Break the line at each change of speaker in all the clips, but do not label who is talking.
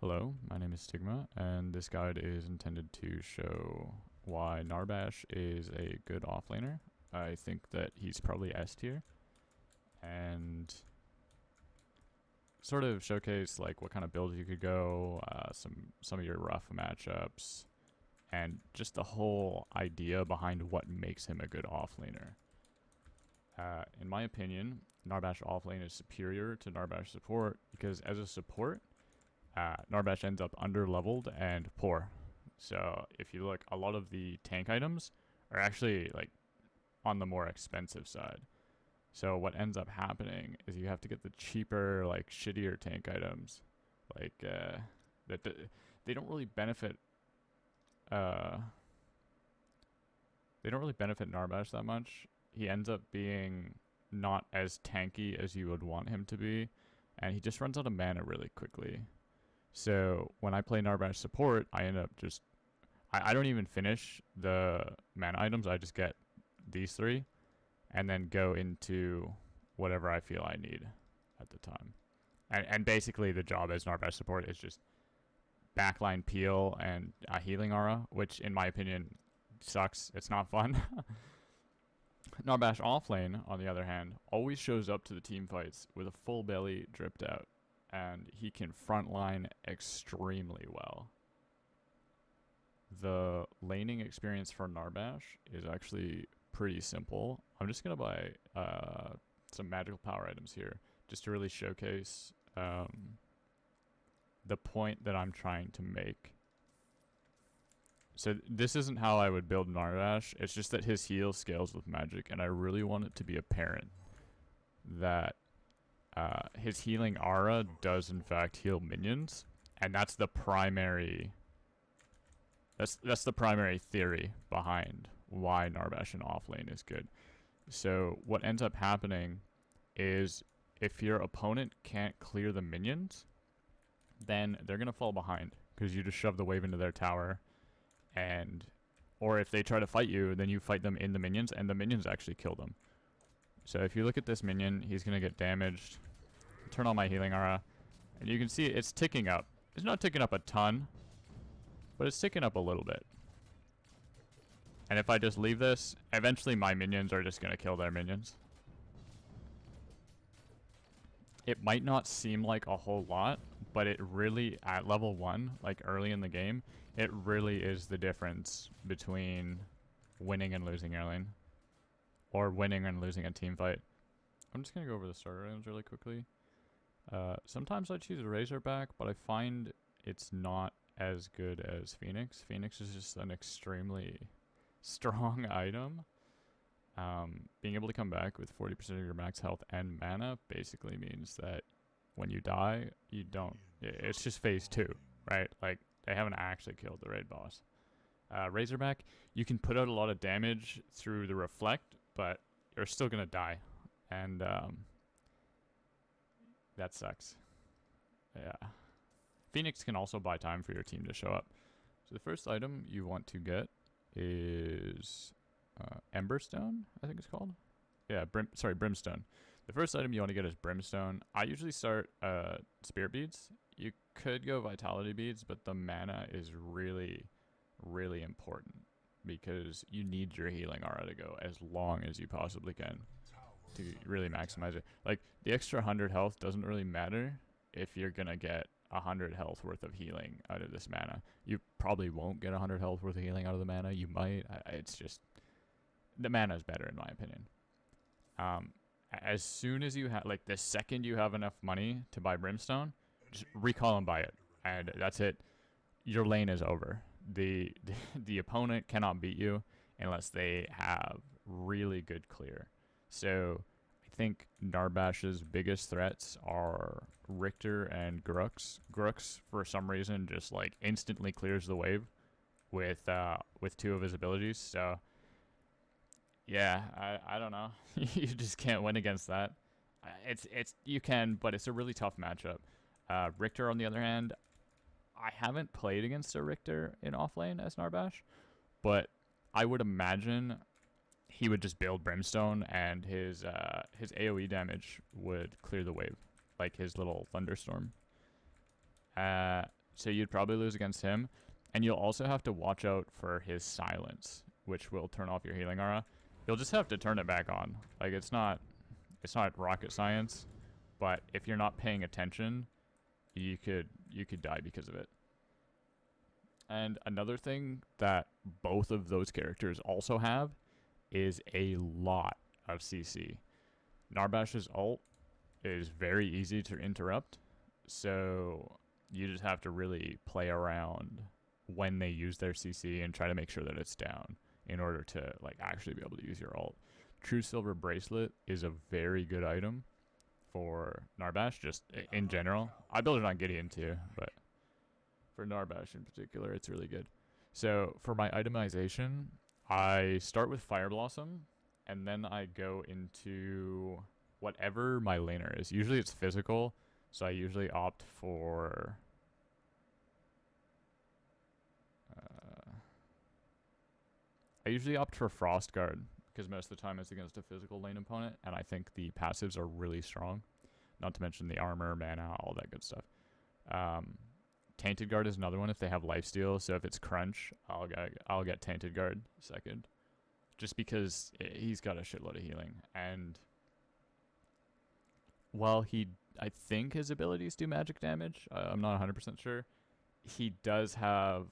Hello, my name is Stigma, and this guide is intended to show why Narbash is a good offlaner. I think that he's probably S tier, and sort of showcase like what kind of builds you could go, some of your rough matchups, and just the whole idea behind what makes him a good offlaner. In my opinion, Narbash offlane is superior to Narbash support because as a support, Narbash ends up under-leveled and poor. So if you look, a lot of the tank items are actually like on the more expensive side. So what ends up happening is you have to get the cheaper, like shittier tank items, like they don't really benefit. They don't really benefit Narbash that much. He ends up being not as tanky as you would want him to be, and he just runs out of mana really quickly. So when I play Narbash support, I end up just... I don't even finish the mana items, I just get these three, and then go into whatever I feel I need at the time. And basically the job as Narbash support is just backline peel and a healing aura, which in my opinion sucks. It's not fun. Narbash offlane, on the other hand, always shows up to the team fights with a full belly dripped out, and he can frontline extremely well. The laning experience for Narbash is actually pretty simple. I'm just going to buy some magical power items here just to really showcase the point that I'm trying to make. So this isn't how I would build Narbash. It's just that his heal scales with magic, and I really want it to be apparent that his healing aura does in fact heal minions, and that's the primary. That's the primary theory behind why Narbash in offlane is good. So what ends up happening is if your opponent can't clear the minions, then they're gonna fall behind because you just shove the wave into their tower. And or if they try to fight you, then you fight them in the minions, and the minions actually kill them. So if you look at this minion, he's gonna get damaged. Turn on my healing aura, and you can see it's ticking up. It's not ticking up a ton, but it's ticking up a little bit. And if I just leave this, eventually my minions are just gonna kill their minions. It might not seem like a whole lot, but it really, at level 1, like early in the game, it really is the difference between winning and losing your lane. Or winning and losing a team fight. I'm just going to go over the starter items really quickly. Sometimes I choose a Razorback, but I find it's not as good as Fenix. Fenix is just an extremely strong item. Being able to come back with 40% of your max health and mana basically means that when you die, you don't... It's just phase 2, right? Like, they haven't actually killed the raid boss. Razorback, you can put out a lot of damage through the reflect, but you're still gonna die. And, that sucks. Yeah. Fenix can also buy time for your team to show up. So the first item you want to get is... Emberstone, I think it's called. Yeah, Brimstone. The first item you want to get is Brimstone. I usually start Spirit Beads. You could go Vitality Beads, but the mana is really, really important because you need your healing aura to go as long as you possibly can to really maximize it. Like, the extra 100 health doesn't really matter if you're going to get 100 health worth of healing out of this mana. You probably won't get 100 health worth of healing out of the mana. You might. It's just... The mana is better in my opinion. As soon as you have, like the second you have enough money to buy Brimstone, just recall and buy it, and that's it. Your lane is over. The opponent cannot beat you unless they have really good clear. So I think Narbash's biggest threats are Richter and Grux. Grux for some reason just like instantly clears the wave with 2 of his abilities. So yeah, I don't know. You just can't win against that. You can, but it's a really tough matchup. Richter, on the other hand, I haven't played against a Richter in offlane as Narbash, but I would imagine he would just build Brimstone, and his AoE damage would clear the wave, like his little thunderstorm. so you'd probably lose against him. And you'll also have to watch out for his silence, which will turn off your healing aura. You'll just have to turn it back on. Like, it's not rocket science, but if you're not paying attention, you could die because of it. And another thing that both of those characters also have is a lot of CC. Narbash's ult is very easy to interrupt, so you just have to really play around when they use their CC and try to make sure that it's down in order to like actually be able to use your ult. True Silver Bracelet is a very good item for Narbash, just in general. I build it on Gideon too, but for Narbash in particular, it's really good. So for my itemization, I start with Fire Blossom, and then I go into whatever my laner is. Usually it's physical, so I usually opt for Frost Guard, because most of the time it's against a physical lane opponent, and I think the passives are really strong. Not to mention the armor, mana, all that good stuff. Tainted Guard is another one if they have lifesteal, so if it's Crunch, I'll get Tainted Guard second. Just because he's got a shitload of healing, and while I think his abilities do magic damage, I'm not 100% sure, he does have...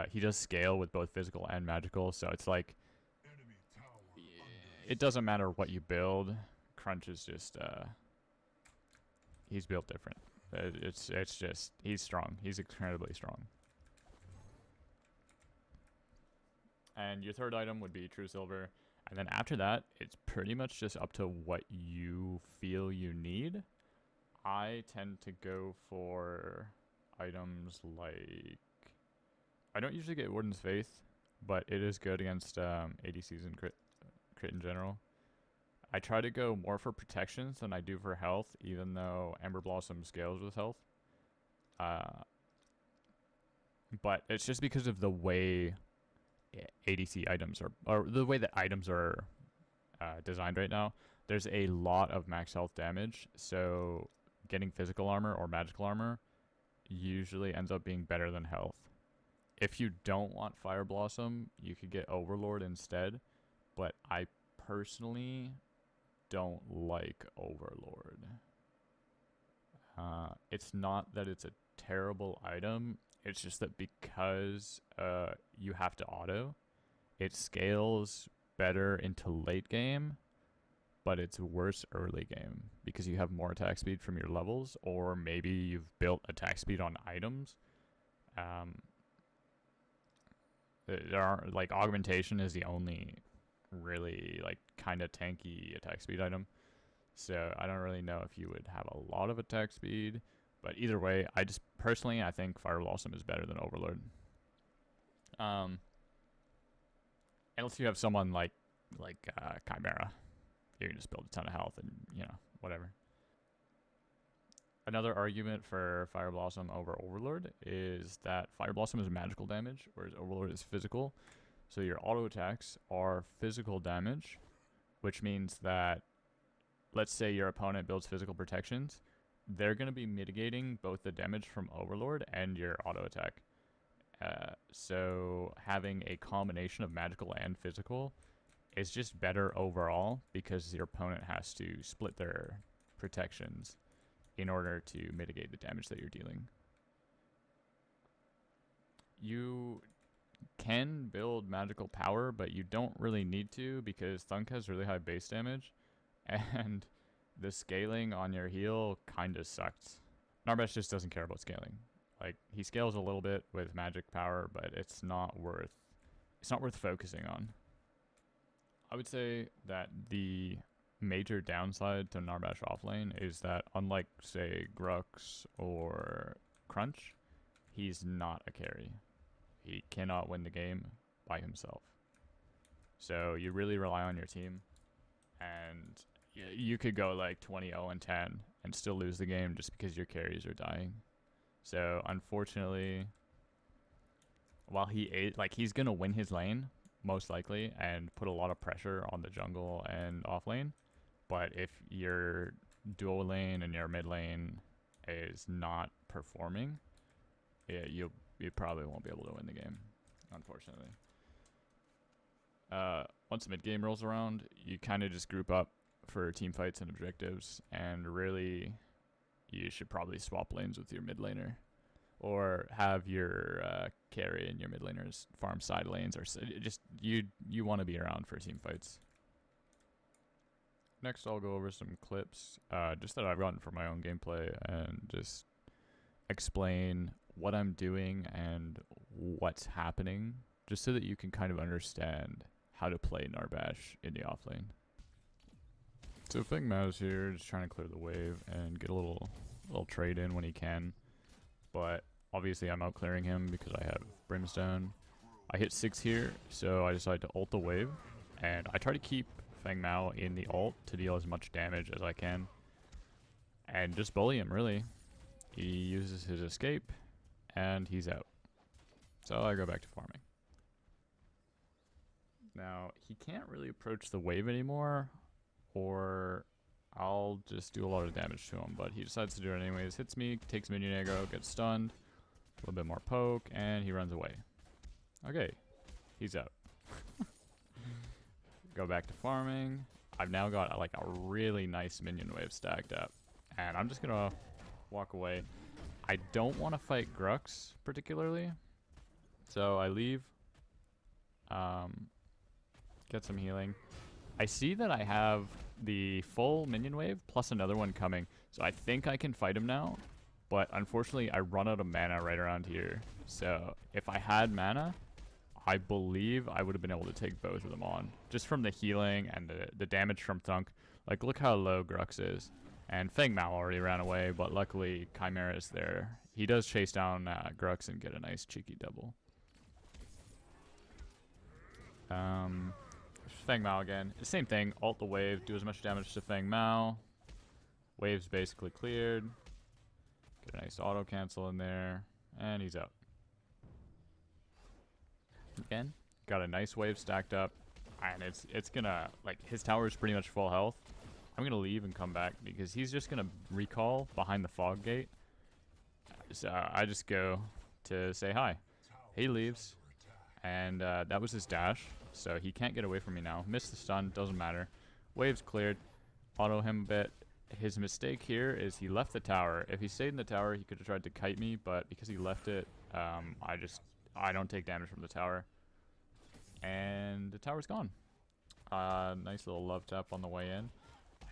he does scale with both physical and magical, so it's like it doesn't matter what you build. Crunch is just he's built different. It's just he's strong. He's incredibly strong. And your third item would be True Silver, and then after that, it's pretty much just up to what you feel you need. I tend to go for items like... I don't usually get Warden's Faith, but it is good against ADCs and crit in general. I try to go more for protections than I do for health, even though Ember Blossom scales with health. But it's just because of the way ADC items are, or the way that items are designed right now. There's a lot of max health damage, so getting physical armor or magical armor usually ends up being better than health. If you don't want Fire Blossom, you could get Overlord instead, but I personally don't like Overlord. It's not that it's a terrible item, it's just that because you have to auto, it scales better into late game, but it's worse early game because you have more attack speed from your levels, or maybe you've built attack speed on items. There are like augmentation is the only really like kind of tanky attack speed item, so I don't really know if you would have a lot of attack speed, but either way, I just personally I think Fire Blossom is better than Overlord. Unless you have someone like Chimera, you can just build a ton of health and whatever. Another argument for Fire Blossom over Overlord is that Fire Blossom is magical damage, whereas Overlord is physical. So your auto attacks are physical damage, which means that, let's say your opponent builds physical protections, they're going to be mitigating both the damage from Overlord and your auto attack. So having a combination of magical and physical is just better overall because your opponent has to split their protections in order to mitigate the damage that you're dealing. You can build magical power, but you don't really need to because Thunk has really high base damage, and the scaling on your heal kind of sucks. Narbash just doesn't care about scaling. Like, he scales a little bit with magic power, but it's not worth focusing on. I would say that the major downside to Narbash offlane is that unlike, say, Grux or Crunch, he's not a carry. He cannot win the game by himself. So you really rely on your team, and you could go like 20-0-10 and still lose the game just because your carries are dying. So unfortunately, while he's gonna win his lane most likely and put a lot of pressure on the jungle and offlane, but if your dual lane and your mid lane is not performing, yeah, you probably won't be able to win the game, unfortunately. Once mid game rolls around, you kind of just group up for team fights and objectives, and really, you should probably swap lanes with your mid laner, or have your carry and your mid laners farm side lanes, or just you want to be around for team fights. Next, I'll go over some clips, just that I've gotten from my own gameplay, and just explain what I'm doing and what's happening, just so that you can kind of understand how to play Narbash in the offlane. So Feng Mao's here, just trying to clear the wave and get a little trade in when he can. But obviously I'm out clearing him because I have Brimstone. I hit 6 here, so I decide to ult the wave. And I try to keep Feng Mao in the ult to deal as much damage as I can. And just bully him, really. He uses his escape, and he's out. So I go back to farming. Now, he can't really approach the wave anymore, or I'll just do a lot of damage to him, but he decides to do it anyways. Hits me, takes minion aggro, gets stunned, a little bit more poke, and he runs away. Okay, he's out. Go back to farming. I've now got like a really nice minion wave stacked up, and I'm just gonna walk away. I don't want to fight Grux particularly, so I leave. Get some healing. I see that I have the full minion wave plus another one coming, so I think I can fight him now, but unfortunately I run out of mana right around here. So if I had mana, I believe I would have been able to take both of them on, just from the healing and the damage from Thunk. Like, look how low Grux is. And Feng Mao already ran away, but luckily Chimera is there. He does chase down Grux and get a nice cheeky double. Feng Mao again. Same thing, ult the wave, do as much damage to Feng Mao. Wave's basically cleared. Get a nice auto cancel in there, and he's out. Again, got a nice wave stacked up, and it's gonna, like, his tower is pretty much full health. I'm gonna leave and come back because he's just gonna recall behind the fog gate. So I just go to say hi. He leaves, and that was his dash, so he can't get away from me now. Missed the stun, doesn't matter. Wave's cleared. Auto him a bit. His mistake here is he left the tower. If he stayed in the tower, he could have tried to kite me, but because he left it, I don't take damage from the tower. And the tower's gone. Nice little love tap on the way in.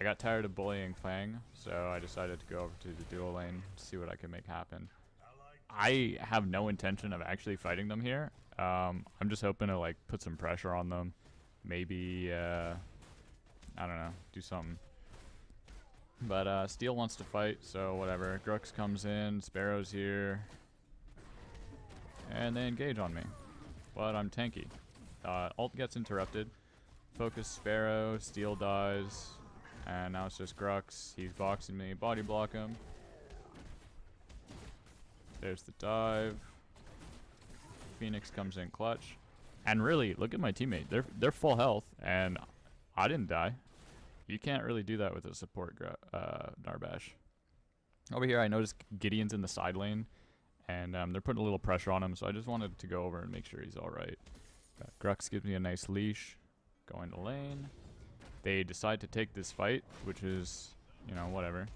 I got tired of bullying Fang, so I decided to go over to the duo lane to see what I can make happen. I have no intention of actually fighting them here. I'm just hoping to, like, put some pressure on them. Maybe, I don't know, do something. But Steel wants to fight, so whatever. Grux comes in, Sparrow's here, and they engage on me. But I'm tanky. Ult gets interrupted. Focus Sparrow, Steel dies, and now it's just Grux. He's boxing me, body block him. There's the dive. Fenix comes in clutch. And really, look at my teammate. They're full health, and I didn't die. You can't really do that with a support Narbash. Over here, I noticed Gideon's in the side lane, and they're putting a little pressure on him, so I just wanted to go over and make sure he's alright. Grux gives me a nice leash. Going to lane. They decide to take this fight, which is, you know, whatever.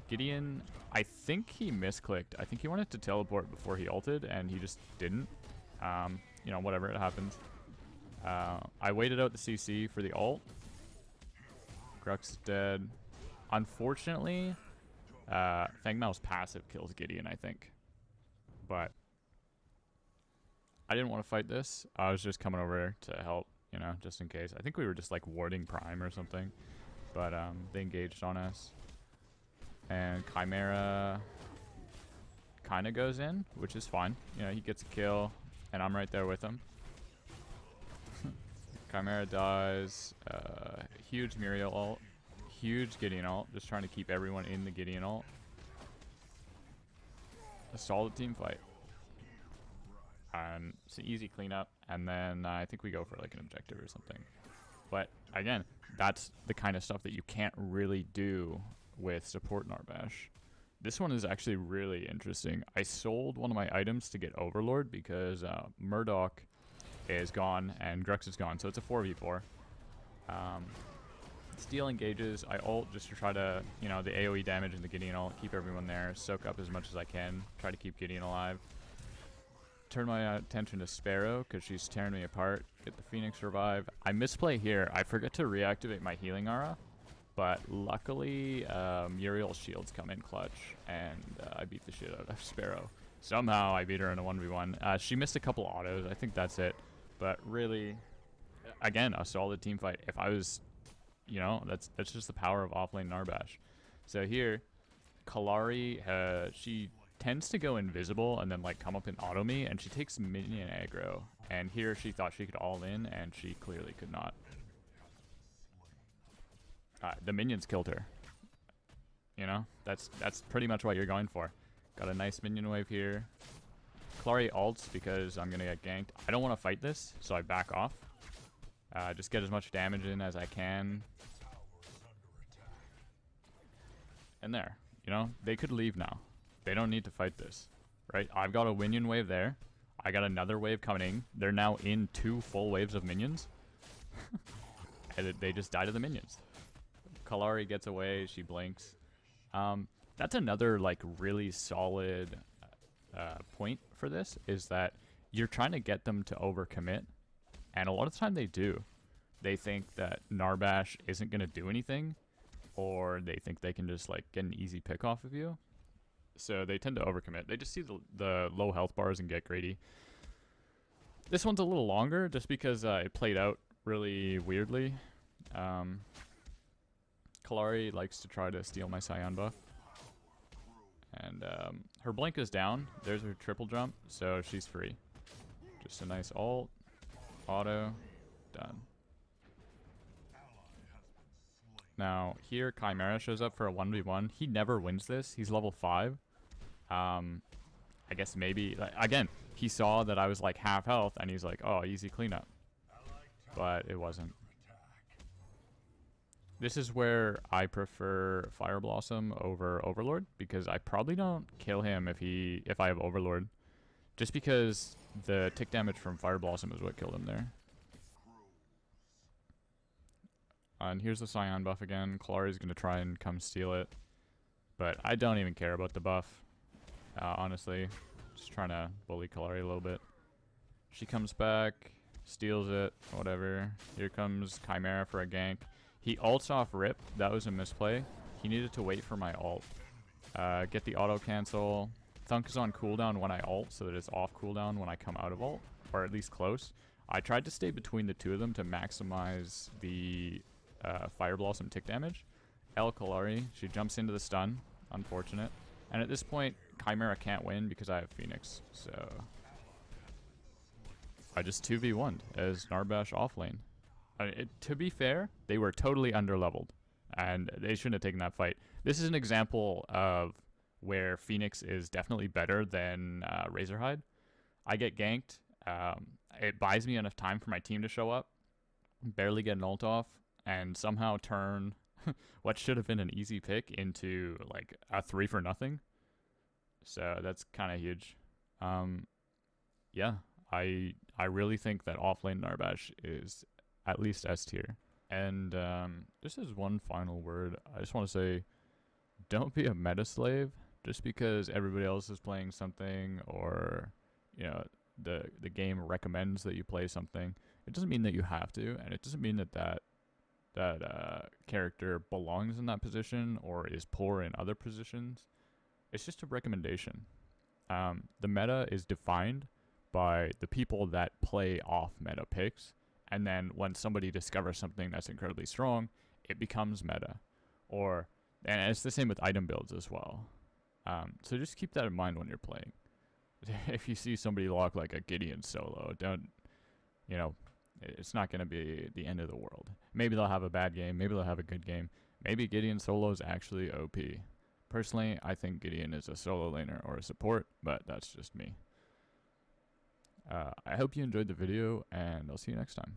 Gideon, I think he misclicked. I think he wanted to teleport before he ulted, and he just didn't. You know, whatever, it happens. I waited out the CC for the ult. Grux is dead. Unfortunately, Feng Mao's passive kills Gideon, I think. But I didn't want to fight this. I was just coming over to help, you know, just in case. I think we were just, like, warding Prime or something. But they engaged on us. And Chimera kind of goes in, which is fine. You know, he gets a kill, and I'm right there with him. Chimera dies. Huge Muriel ult. Huge Gideon ult. Just trying to keep everyone in the Gideon ult. A solid team fight. It's an easy cleanup, and then I think we go for like an objective or something. But again, that's the kind of stuff that you can't really do with support Narbash. This one is actually really interesting. I sold one of my items to get Overlord because Murdoch is gone and Grux is gone, so it's a 4v4. Steel engages. I ult just to try to, you know, the AoE damage and the Gideon ult, keep everyone there, soak up as much as I can, try to keep Gideon alive. Turn my attention to Sparrow because she's tearing me apart. Get the Phoenix revive. I misplay here. I forget to reactivate my healing aura, but luckily Muriel's shields come in clutch, and I beat the shit out of Sparrow. Somehow I beat her in a 1v1. She missed a couple autos. I think that's it. But really, again, a solid team fight. If I was, you know, that's just the power of offlane Narbash. So here, Kallari, she tends to go invisible and then like come up and auto me, and she takes minion aggro. And here she thought she could all in, and she clearly could not. The minions killed her. You know, that's pretty much what you're going for. Got a nice minion wave here. Kallari ults because I'm gonna get ganked. I don't want to fight this, so I back off. Just get as much damage in as I can. And there, you know, they could leave now. They don't need to fight this, right? I've got a minion wave there. I got another wave coming in. They're now in 2 full waves of minions. And they just die to the minions. Kallari gets away. She blinks. That's another like really solid point for this, is that you're trying to get them to overcommit, and a lot of the time they do. They think that Narbash isn't going to do anything, or they think they can just like get an easy pick off of you, so they tend to overcommit. They just see the low health bars and get greedy. This one's a little longer just because it played out really weirdly. Kallari likes to try to steal my Scion buff. And her blink is down. There's her triple jump, so she's free. Just a nice ult. Auto. Done. Now, here Chimera shows up for a 1v1. He never wins this. He's level 5. I guess maybe... again, he saw that I was like half health, and he's like, oh, easy cleanup. But it wasn't. This is where I prefer Fire Blossom over Overlord, because I probably don't kill him if I have Overlord, just because the tick damage from Fire Blossom is what killed him there. And here's the Scion buff again. Kallari's gonna try and come steal it, but I don't even care about the buff, honestly. Just trying to bully Kallari a little bit. She comes back, steals it, whatever. Here comes Chimera for a gank. He ults off Rip. That was a misplay. He needed to wait for my ult. Get the auto cancel. Thunk is on cooldown when I ult, so that it's off cooldown when I come out of ult, or at least close. I tried to stay between the two of them to maximize the Fire Blossom tick damage. Kallari, she jumps into the stun. Unfortunate. And at this point, Chimera can't win because I have Phoenix. So I just 2v1'd as Narbash offlane. To be fair, they were totally underleveled, and they shouldn't have taken that fight. This is an example of where Phoenix is definitely better than Razorhide. I get ganked. It buys me enough time for my team to show up, barely get an ult off, and somehow turn what should have been an easy pick into like a 3 for nothing. So that's kind of huge. Yeah, I really think that offlane Narbash is at least S tier. And this is one final word. I just want to say, don't be a meta slave just because everybody else is playing something, or you know the game recommends that you play something. It doesn't mean that you have to, and it doesn't mean that character belongs in that position or is poor in other positions. It's just a recommendation. The meta is defined by the people that play off meta picks. And then when somebody discovers something that's incredibly strong, it becomes meta. And it's the same with item builds as well. So just keep that in mind when you're playing. If you see somebody lock like a Gideon solo, it's not going to be the end of the world. Maybe they'll have a bad game. Maybe they'll have a good game. Maybe Gideon solo is actually OP. Personally, I think Gideon is a solo laner or a support, but that's just me. I hope you enjoyed the video, and I'll see you next time.